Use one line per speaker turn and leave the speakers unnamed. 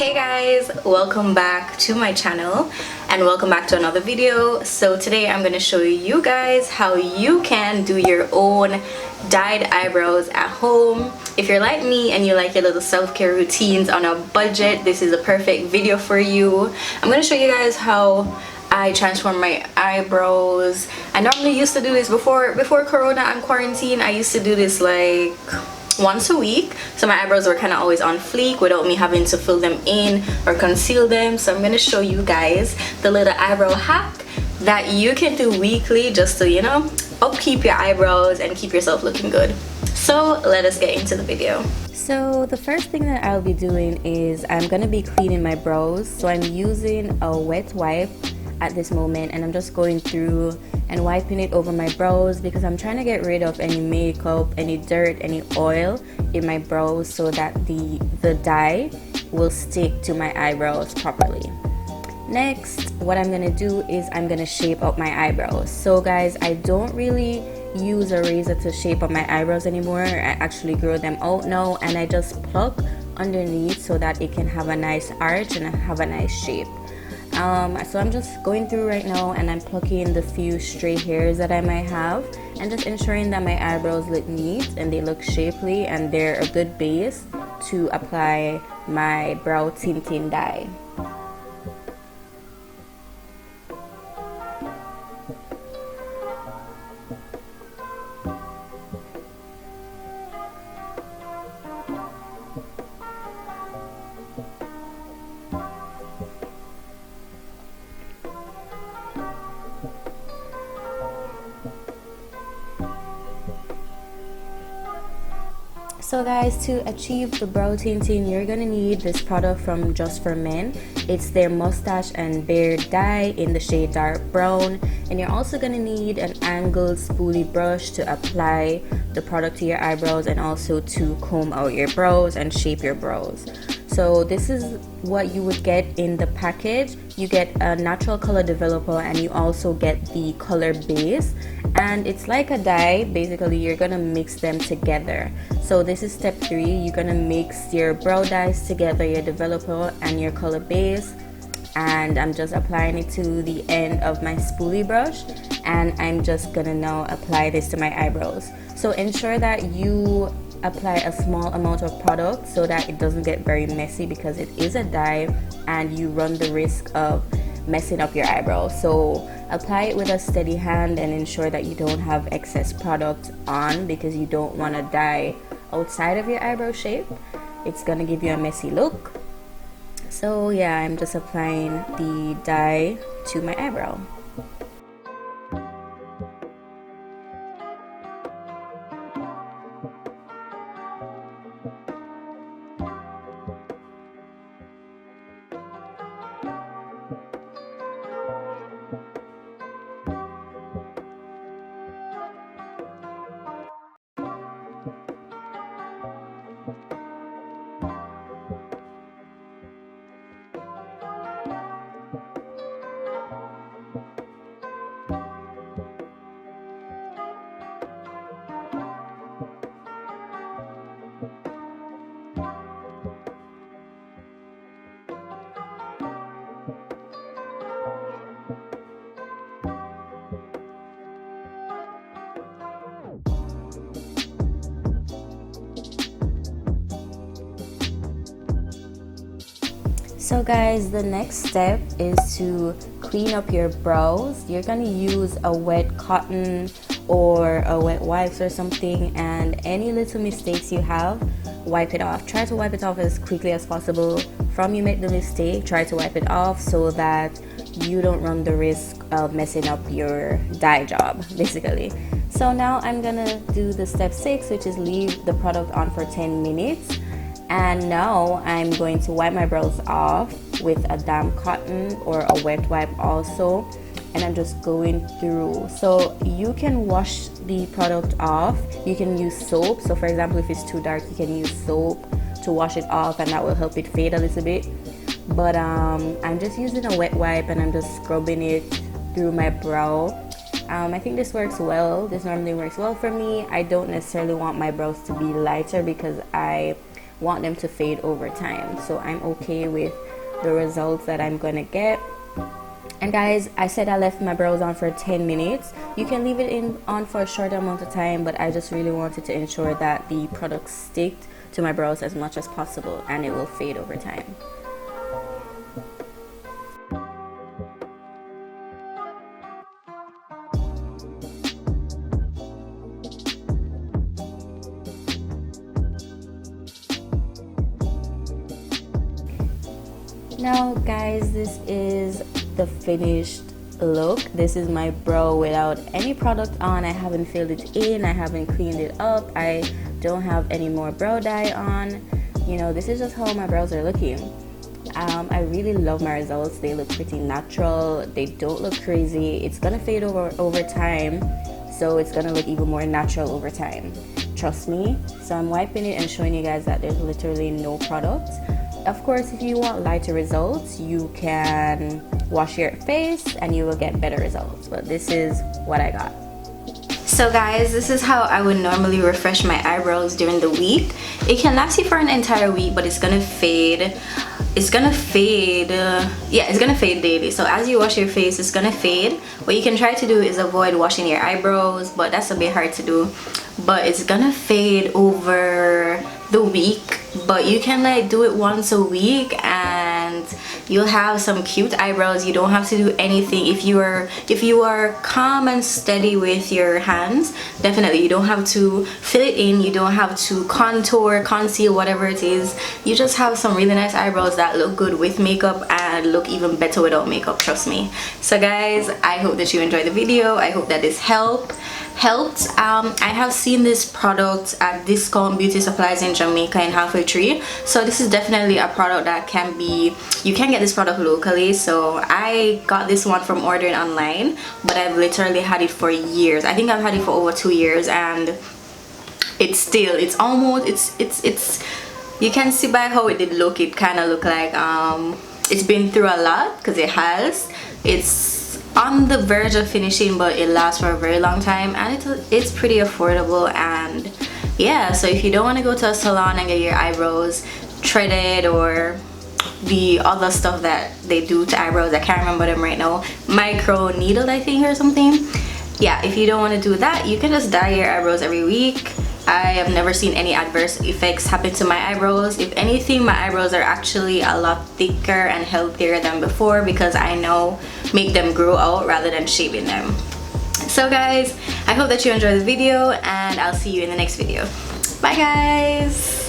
Hey guys, welcome back to my channel and welcome back to another video. So today I'm going to show you guys how you can do your own dyed eyebrows at home. If you're like me and you like your little self-care routines on a budget, this is a perfect video for you. I'm going to show you guys how I transform my eyebrows. I normally used to do this before corona and quarantine. I used to do this like once a week, so my eyebrows were kind of always on fleek without me having to fill them in or conceal them. So I'm going to show you guys the little eyebrow hack that you can do weekly just to, you know, upkeep your eyebrows and keep yourself looking good. So let us get into the video. So the first thing that I'll be doing is I'm going to be cleaning my brows. So I'm using a wet wipe at this moment and I'm just going through and wiping it over my brows because I'm trying to get rid of any makeup, any dirt, any oil in my brows so that the dye will stick to my eyebrows properly. Next, what I'm gonna do is I'm gonna shape up my eyebrows. So guys, I don't really use a razor to shape up my eyebrows anymore. I actually grow them out now and I just pluck underneath so that it can have a nice arch and have a nice shape. So I'm just going through right now and I'm plucking the few stray hairs that I might have and just ensuring that my eyebrows look neat and they look shapely and they're a good base to apply my brow tinting dye. So guys, to achieve the brow tinting, you're gonna need this product from Just For Men. It's their Mustache and Beard dye in the shade dark brown, and you're also gonna need an angled spoolie brush to apply the product to your eyebrows and also to comb out your brows and shape your brows. So this is what you would get in the package. You get a natural color developer and you also get the color base, and it's like a dye. Basically, you're gonna mix them together. So this is step 3. You're gonna mix your brow dyes together, your developer and your color base, and I'm just applying it to the end of my spoolie brush, and I'm just gonna now apply this to my eyebrows. So ensure that you apply a small amount of product so that it doesn't get very messy because it is a dye and you run the risk of messing up your eyebrows. So apply it with a steady hand and ensure that you don't have excess product on because you don't want to dye outside of your eyebrow shape. It's gonna give you a messy look. So yeah, I'm just applying the dye to my eyebrow. So guys, the next step is to clean up your brows. You're gonna use a wet cotton or a wet wipes or something, and any little mistakes you have, wipe it off. Try to wipe it off as quickly as possible. From you make the mistake, try to wipe it off so that you don't run the risk of messing up your dye job, basically. So now I'm gonna do the step 6, which is leave the product on for 10 minutes. And now I'm going to wipe my brows off with a damp cotton or a wet wipe also, and I'm just going through. So you can wash the product off. You can use soap. So for example, if it's too dark, you can use soap to wash it off and that will help it fade a little bit. But I'm just using a wet wipe and I'm just scrubbing it through my brow. I think this works well. This normally works well for me. I don't necessarily want my brows to be lighter because I want them to fade over time. So I'm okay with the results that I'm gonna get. And guys, I said I left my brows on for 10 minutes. You can leave it on for a short amount of time, but I just really wanted to ensure that the product stick to my brows as much as possible, and it will fade over time. Now guys, this is the finished look. This is my brow without any product on. I haven't filled it in, I haven't cleaned it up, I don't have any more brow dye on. You know, this is just how my brows are looking. I really love my results. They look pretty natural, they don't look crazy. It's gonna fade over time, so it's gonna look even more natural over time, trust me. So I'm wiping it and showing you guys that there's literally no product. Of course, if you want lighter results, you can wash your face and you will get better results, but this is what I got. So guys, this is how I would normally refresh my eyebrows during the week. It can last you for an entire week, but it's gonna fade. It's gonna fade daily. So as you wash your face, it's gonna fade. What you can try to do is avoid washing your eyebrows, but that's a bit hard to do. But it's gonna fade over the week, but you can like do it once a week and you'll have some cute eyebrows. You don't have to do anything. If you are calm and steady with your hands, definitely you don't have to fill it in, you don't have to contour, conceal, whatever it is. You just have some really nice eyebrows that look good with makeup and look even better without makeup, trust me. So guys, I hope that you enjoyed the video. I hope that this helped. I have seen this product at Discount Beauty Supplies in Jamaica in Halfway Tree, so this is definitely a product that can be, you can get this product locally. So I got this one from ordering online, but I've literally had it for years. I think I've had it for over 2 years, and it's you can see by how it did look, it kind of look like it's been through a lot, because it has. It's on the verge of finishing, but it lasts for a very long time, and it's pretty affordable. And yeah, so if you don't want to go to a salon and get your eyebrows threaded or the other stuff that they do to eyebrows, I can't remember them right now, micro needle I think or something, yeah, if you don't want to do that, you can just dye your eyebrows every week. I have never seen any adverse effects happen to my eyebrows. If anything, my eyebrows are actually a lot thicker and healthier than before, because I now make them grow out rather than shaving them. So guys, I hope that you enjoyed the video, and I'll see you in the next video. Bye guys.